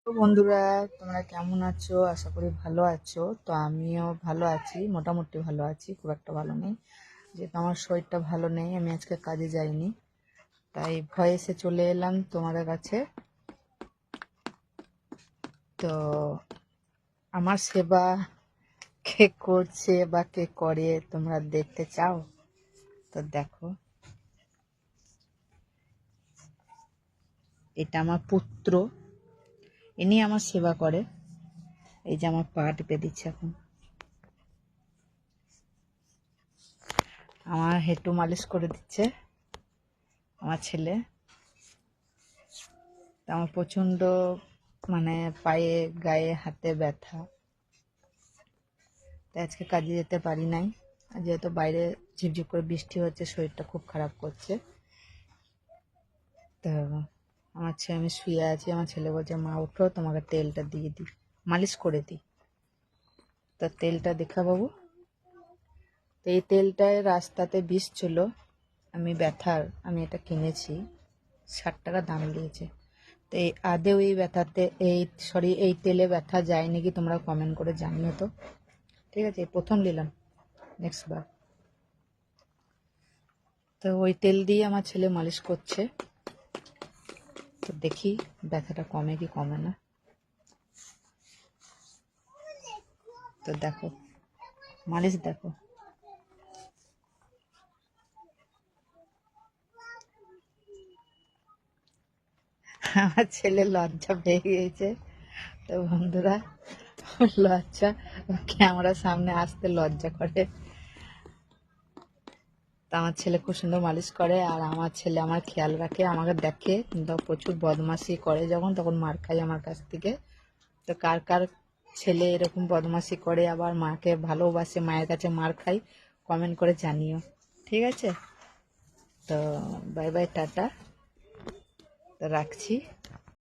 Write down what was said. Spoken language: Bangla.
তো বন্ধুরা, তোমরা কেমন আছো? আশা করি ভালো আছো। তো আমিও ভালো আছি, মোটামুটি ভালো আছি, খুব একটা ভালো নেই। যেহেতু আমার শরীরটা ভালো নেই, আমি আজকে কাজে যাইনি, তাই ভয়েসে চলে এলাম তোমাদের কাছে। তো আমার সেবা কে করছে বা কে করে তোমরা দেখতে চাও? তো দেখো, এটা আমার পুত্র, ইনি আমার সেবা করে। এই যে আমার পা টিপে দিচ্ছে এখন, আমার হেঁটু মালিশ করে দিচ্ছে আমার ছেলে। আমার প্রচন্ড মানে পায়ে গায়ে হাতে ব্যথা, তাই আজকে কাজে যেতে পারি নাই। আর যেহেতু বাইরে ঝিপঝিপ করে বৃষ্টি হচ্ছে, শরীরটা খুব খারাপ করছে। তো আমার ছেলে, আমি শুয়ে আছি, আমার ছেলে বলছে মা ওঠো, তোমাকে তেলটা দিয়ে দিই, মালিশ করে দিই। তা তেলটা দেখা বাবু। তো এই তেলটায় রাস্তাতে বিষ ছিল, আমি এটা কিনেছি, 60 টাকা দাম দিয়েছে। তো এই আদেও এই ব্যথাতে এই তেলে ব্যথা যায় নাকি তোমরা কমেন্ট করে জানিও তো। ঠিক আছে, প্রথম নিলাম, নেক্সট বার। তো ওই তেল দিয়ে আমার ছেলে মালিশ করছে, তো দেখি ব্যথাটা কমে কি কমে না। তো দেখো, মালিশ দেখো। আমার ছেলে লজ্জা পেয়ে গিয়েছে। তো বন্ধুরা, লজ্জা, ক্যামেরার সামনে আসতে লজ্জা করে। তো আমার ছেলে খুব সুন্দর মালিশ করে, আর আমার ছেলে আমার খেয়াল রাখে, আমাকে দেখে, কিন্তু প্রচুর বদমাশি করে যখন, তখন মার খাই আমার কাছ থেকে। তো কার কার ছেলে এরকম বদমাশি করে আবার মাকে ভালোবাসে, মায়ের কাছে মার খাই, কমেন্ট করে জানিও। ঠিক আছে, তো বাই বাই, টাটা, তো রাখছি।